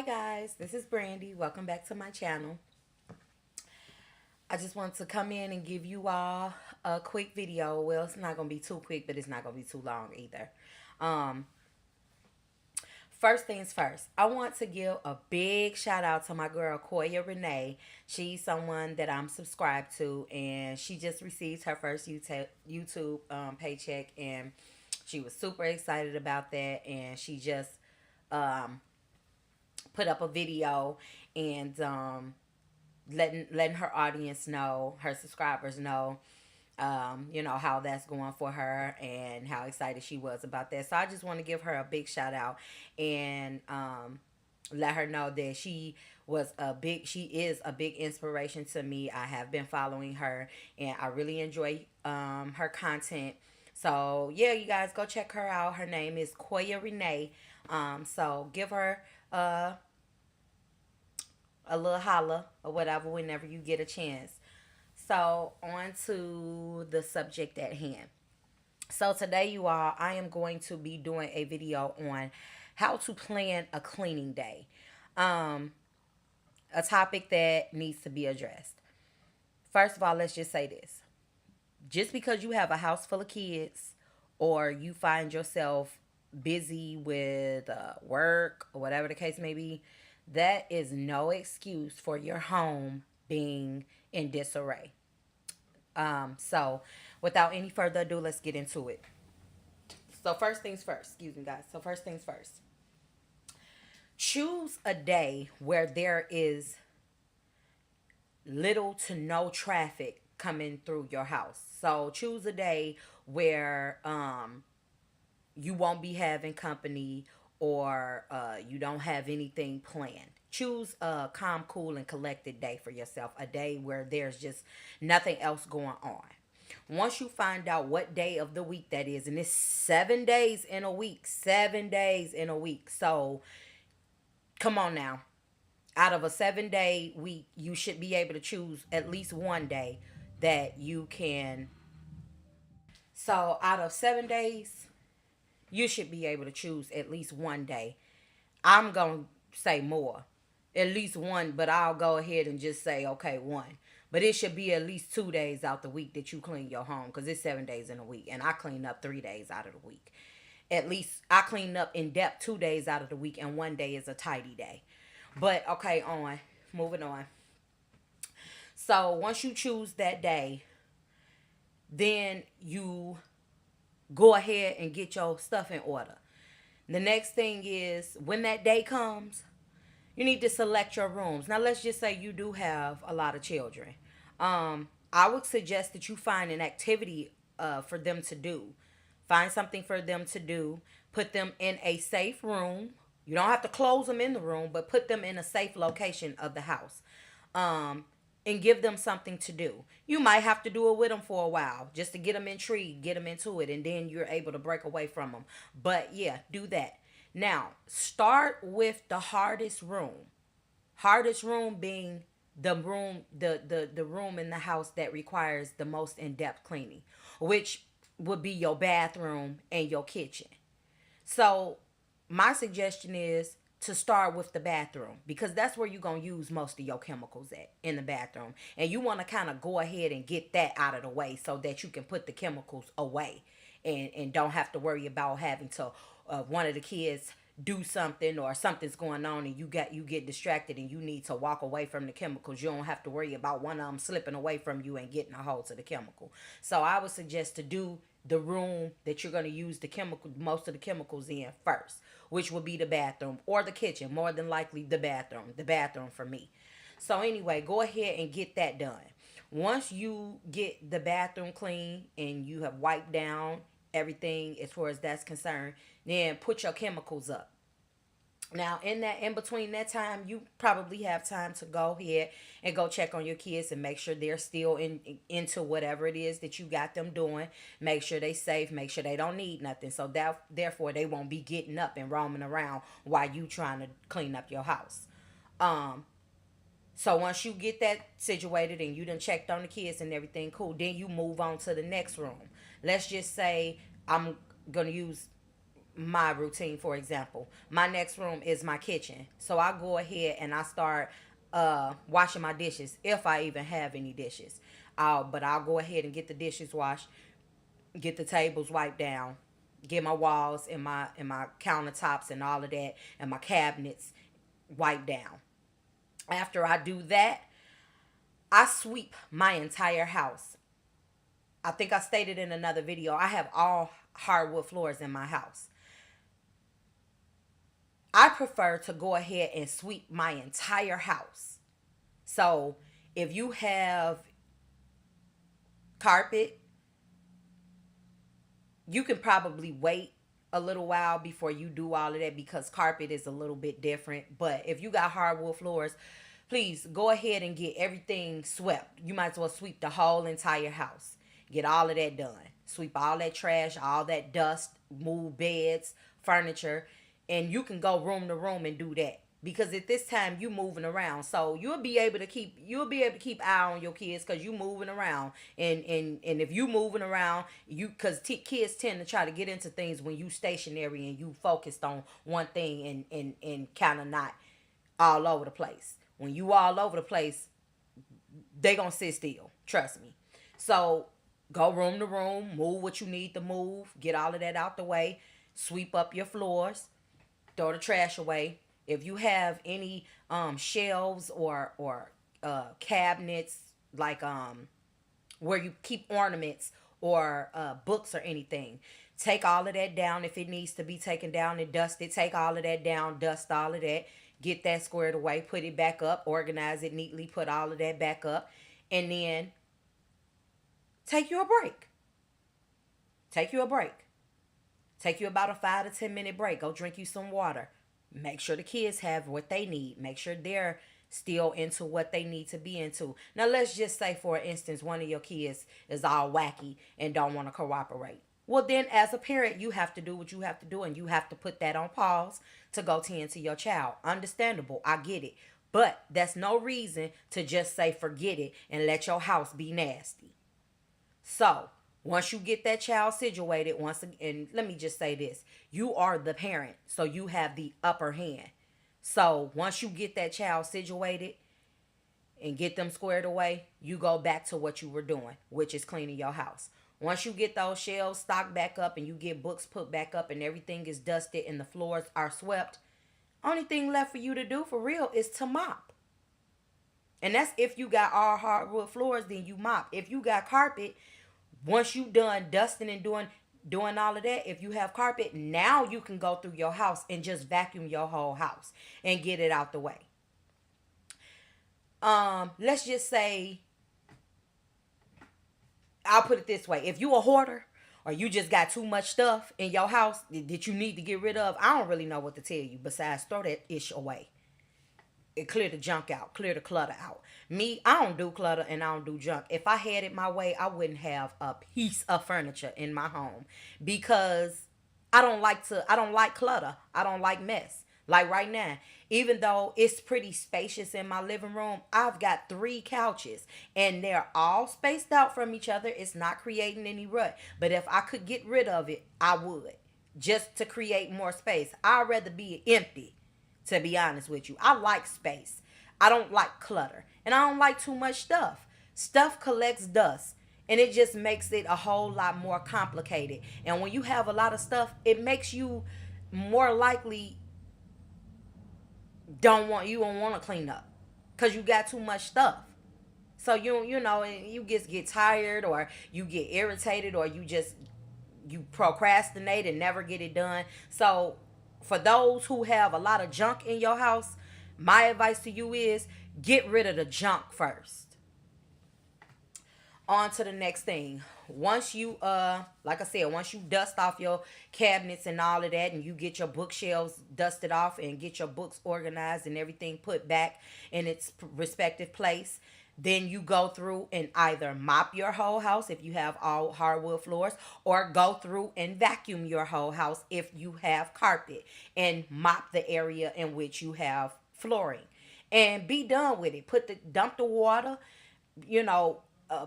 Guys, this is Brandy. Welcome back to my channel. I just want to come in and give you all a quick video. Well, it's not going to be too quick, but it's not going to be too long either. Um, First things first, I want to give a big shout out to my girl Koya Renee. She's someone that I'm subscribed to, and she just received her first YouTube paycheck, and she was super excited about that. And she just um, put up a video and letting her audience know, her subscribers know, how that's going for her and how excited she was about that. So I just want to give her a big shout out and let her know that she is a big inspiration to me. I have been following her and I really enjoy her content. So yeah, you guys go check her out. Her name is Koya Renee. So give her a little holla or whatever whenever you get a chance. So, on to the subject at hand. So, today, you all, I am going to be doing a video on how to plan a cleaning day. Um, a topic that needs to be addressed. First of all, let's just say this. Just because you have a house full of kids or you find yourself busy with work or whatever the case may be, that is no excuse for your home being in disarray. So without any further ado, let's get into it. So first things first, excuse me guys. So first things first. Choose a day where there is little to no traffic coming through your house. So choose a day where you won't be having company or you don't have anything planned. Choose a calm, cool, and collected day for yourself. A day where there's just nothing else going on. Once you find out what day of the week that is, and it's 7 days in a week, 7 days in a week. So come on now. Out of a 7 day week, you should be able to choose at least one day that you can. So out of 7 days, you should be able to choose at least one day. I'm going to say more. At least one, but I'll go ahead and just say, okay, one. But it should be at least 2 days out the week that you clean your home because it's 7 days in a week. And I clean up 3 days out of the week. At least I clean up in depth 2 days out of the week, and one day is a tidy day. But okay, moving on. So once you choose that day, then you go ahead and get your stuff in order. The next thing is when that day comes, you need to select your rooms. Now, let's just say you do have a lot of children. I would suggest that you find an activity for them to do. Find something for them to do. Put them in a safe room. You don't have to close them in the room, but put them in a safe location of the house. And give them something to do. You might have to do it with them for a while just to get them intrigued, get them into it, and then you're able to break away from them. But yeah, do that. Now, start with the hardest room. Hardest room being the room in the house that requires the most in-depth cleaning, which would be your bathroom and your kitchen. So, my suggestion is to start with the bathroom because that's where you're going to use most of your chemicals at, in the bathroom. And you want to kind of go ahead and get that out of the way so that you can put the chemicals away and don't have to worry about having to one of the kids do something or something's going on and you get distracted and you need to walk away from the chemicals. You don't have to worry about one of them slipping away from you and getting a hold of the chemical. So I would suggest to do the room that you're going to use most of the chemicals in first, which would be the bathroom or the kitchen. More than likely the bathroom for me. So anyway, go ahead and get that done. Once you get the bathroom clean and you have wiped down everything as far as that's concerned, then put your chemicals up. Now, in between that time, you probably have time to go ahead and go check on your kids and make sure they're still into whatever it is that you got them doing. Make sure they safe. Make sure they don't need nothing. So therefore, they won't be getting up and roaming around while you trying to clean up your house. So once you get that situated and you done checked on the kids and everything cool, then you move on to the next room. Let's just say I'm gonna use my routine, for example. My next room is my kitchen. So I go ahead and I start washing my dishes if I even have any dishes. But I'll go ahead and get the dishes washed, get the tables wiped down, get my walls and my countertops and all of that and my cabinets wiped down. After I do that, I sweep my entire house. I think I stated in another video, I have all hardwood floors in my house. I prefer to go ahead and sweep my entire house. So if you have carpet, you can probably wait a little while before you do all of that because carpet is a little bit different. But if you got hardwood floors, please go ahead and get everything swept. You might as well sweep the whole entire house. Get all of that done. Sweep all that trash, all that dust, move beds, furniture, and you can go room to room and do that. Because at this time you moving around, so you'll be able to keep eye on your kids because you moving around, and if you moving around, because kids tend to try to get into things when you stationary and you focused on one thing and kind of not all over the place. When you all over the place, they gonna sit still. Trust me. So go room to room, move what you need to move, get all of that out the way, sweep up your floors, throw the trash away. If you have any shelves or cabinets like where you keep ornaments or books or anything, take all of that down if it needs to be taken down and dusted. Take all of that down, dust all of that, get that squared away, put it back up, organize it neatly, put all of that back up, and then take you a break. Take you a break. Take you about a 5 to 10 minute break. Go drink you some water. Make sure the kids have what they need. Make sure they're still into what they need to be into. Now, let's just say, for instance, one of your kids is all wacky and don't want to cooperate. Well, then, as a parent, you have to do what you have to do, and you have to put that on pause to go tend to your child. Understandable. I get it. But that's no reason to just say forget it and let your house be nasty. So, once you get that child situated, once again, and let me just say this, you are the parent, so you have the upper hand. So, once you get that child situated and get them squared away, you go back to what you were doing, which is cleaning your house. Once you get those shelves stocked back up and you get books put back up and everything is dusted and the floors are swept, only thing left for you to do for real is to mop. And that's if you got all hardwood floors, then you mop. If you got carpet, once you done dusting and doing all of that, if you have carpet, now you can go through your house and just vacuum your whole house and get it out the way. Let's just say, I'll put it this way: if you a hoarder or you just got too much stuff in your house that you need to get rid of, I don't really know what to tell you besides throw that ish away. It clear the junk out, clear the clutter out. Me, I don't do clutter and I don't do junk. If I had it my way, I wouldn't have a piece of furniture in my home because I don't like clutter. I don't like mess. Like right now, even though it's pretty spacious in my living room, I've got 3 couches and they're all spaced out from each other. It's not creating any rut. But if I could get rid of it, I would. Just to create more space. I'd rather be empty, to be honest with you. I like space. I don't like clutter. And I don't like too much stuff. Stuff collects dust. And it just makes it a whole lot more complicated. And when you have a lot of stuff, it makes you more likely don't want to clean up. Because you got too much stuff. So you just get tired or you get irritated or you procrastinate and never get it done. So for those who have a lot of junk in your house, my advice to you is get rid of the junk first. On to the next thing. Once you like I said, once you dust off your cabinets and all of that and you get your bookshelves dusted off and get your books organized and everything put back in its respective place, then you go through and either mop your whole house if you have all hardwood floors, or go through and vacuum your whole house if you have carpet, and mop the area in which you have flooring. And be done with it. Dump the water,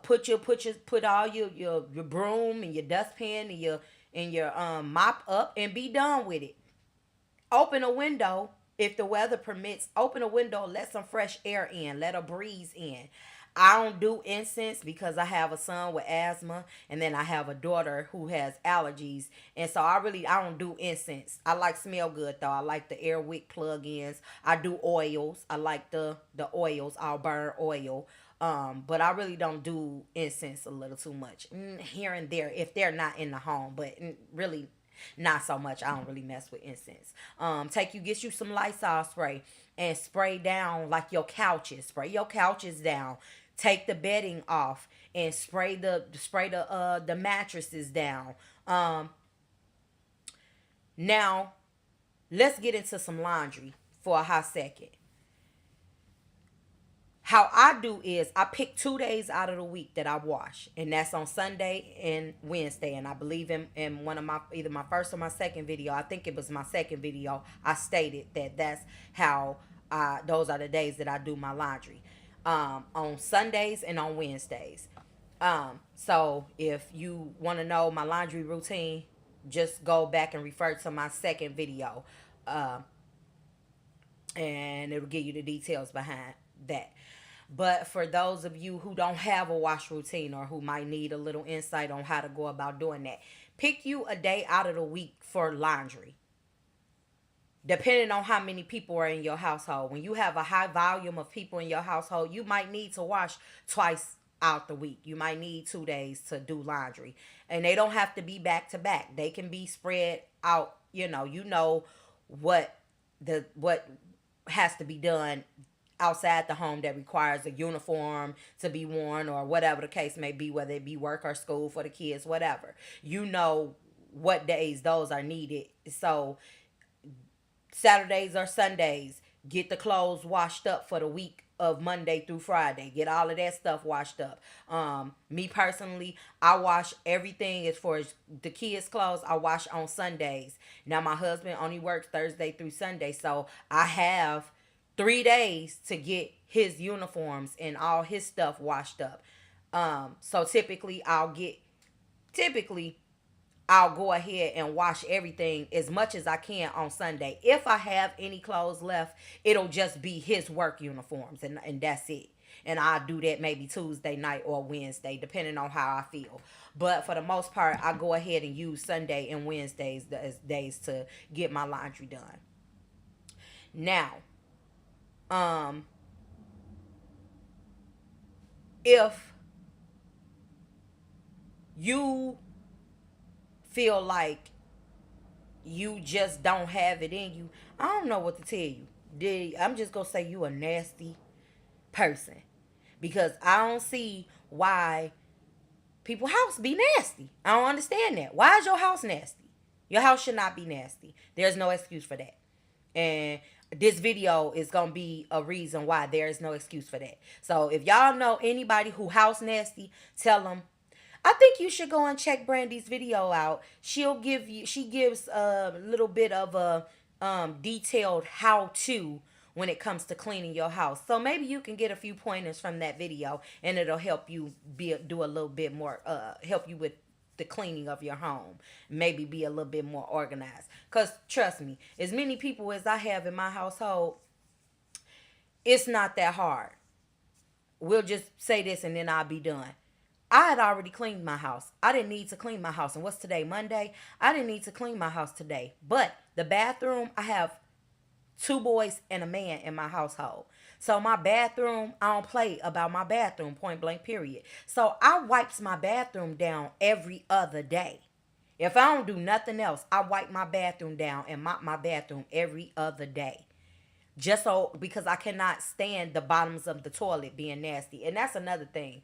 put all your broom and your dustpan and and your mop up and be done with it. Open a window if the weather permits. Open a window, let some fresh air in, let a breeze in. I don't do incense because I have a son with asthma, and then I have a daughter who has allergies, and so I don't do incense. I like smell good though. I like the air wick plug-ins. I do oils. I like the oils. I'll burn oil. But I really don't do incense a little too much, here and there if they're not in the home. But really, not so much. I don't really mess with incense. Get you some Lysol spray and spray down like your couches. Spray your couches down. Take the bedding off and spray the mattresses down. Now let's get into some laundry for a hot second. How I do is I pick 2 days out of the week that I wash, and that's on Sunday and Wednesday. And I believe in one of my, either my first or my second video, I think it was my second video, I stated that that's how those are the days that I do my laundry, on Sundays and on Wednesdays. So if you want to know my laundry routine, just go back and refer to my second video, uh, and it'll give you the details behind that. But for those of you who don't have a wash routine or who might need a little insight on how to go about doing that, pick you a day out of the week for laundry. Depending on how many people are in your household. When you have a high volume of people in your household, you might need to wash twice out the week. You might need 2 days to do laundry. And they don't have to be back to back. They can be spread out, what what has to be done outside the home that requires a uniform to be worn, or whatever the case may be, whether it be work or school for the kids, whatever. You know what days those are needed. So Saturdays or Sundays, get the clothes washed up for the week of Monday through Friday. Get all of that stuff washed up. Me personally, I wash everything as far as the kids' clothes. I wash on Sundays. Now my husband only works Thursday through Sunday, so I have 3 days to get his uniforms and all his stuff washed up. So typically I'll go ahead and wash everything as much as I can on Sunday. If I have any clothes left, it'll just be his work uniforms, and that's it. And I'll do that maybe Tuesday night or Wednesday, depending on how I feel. But for the most part, I go ahead and use Sunday and Wednesdays as days to get my laundry done. Now, if you feel like you just don't have it in you, I don't know what to tell you. I'm just gonna say you a nasty person, because I don't see why people house be nasty. I don't understand that. Why is your house nasty? Your house should not be nasty. There's no excuse for that. And this video is gonna be a reason why there is no excuse for that. So if y'all know anybody who house nasty, tell them. I think you should go and check Brandy's video out. She gives a little bit of a detailed how to when it comes to cleaning your house. So maybe you can get a few pointers from that video, and it'll help you do a little bit more, help you with the cleaning of your home. Maybe be a little bit more organized. Because trust me, as many people as I have in my household, it's not that hard. We'll just say this and then I'll be done. I had already cleaned my house. I didn't need to clean my house. And what's today? Monday? I didn't need to clean my house today. But the bathroom, I have 2 boys and a man in my household. So my bathroom, I don't play about my bathroom, point blank, period. So I wipes my bathroom down every other day. If I don't do nothing else, I wipe my bathroom down and mop my bathroom every other day. Just so, because I cannot stand the bottoms of the toilet being nasty. And that's another thing.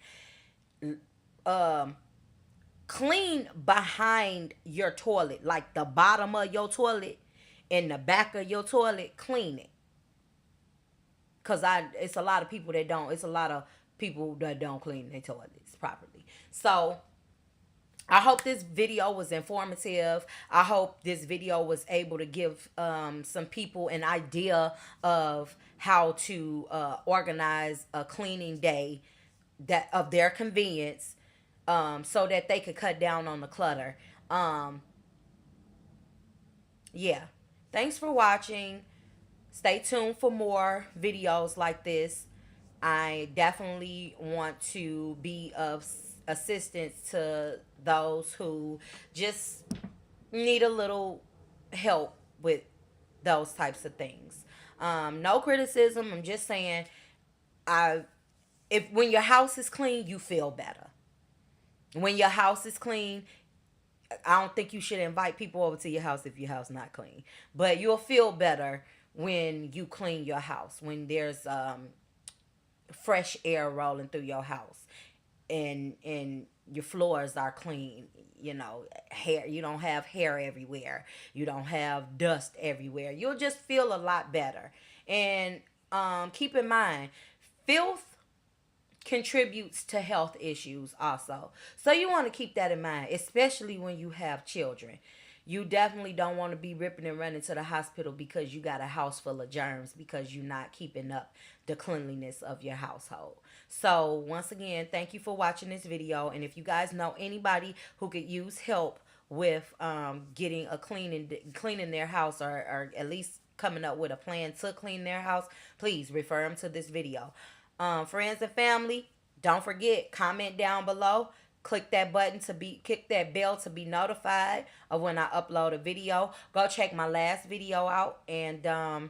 Clean behind your toilet, like the bottom of your toilet and the back of your toilet, clean it. Cause it's a lot of people that don't. It's a lot of people that don't clean their toilets properly. So I hope this video was informative. I hope this video was able to give some people an idea of how to organize a cleaning day that of their convenience, so that they could cut down on the clutter. Yeah. Thanks for watching. Stay tuned for more videos like this. I definitely want to be of assistance to those who just need a little help with those types of things. No criticism. I'm just saying, I if when your house is clean, you feel better. When your house is clean, I don't think you should invite people over to your house if your house not clean. But you'll feel better when you clean your house. When there's fresh air rolling through your house, and your floors are clean. You know, hair. You don't have hair everywhere. You don't have dust everywhere. You'll just feel a lot better. And keep in mind, filth contributes to health issues also. So you want to keep that in mind, especially when you have children. You definitely don't want to be ripping and running to the hospital because you got a house full of germs because you're not keeping up the cleanliness of your household. So once again, thank you for watching this video. And if you guys know anybody who could use help with getting a cleaning their house, or at least coming up with a plan to clean their house, please refer them to this video. Friends and family, don't forget, comment down below. Click that button to be, click that bell to be notified of when I upload a video. Go check my last video out, and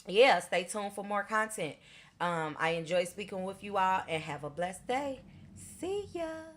yeah, stay tuned for more content. I enjoy speaking with you all, and have a blessed day. See ya.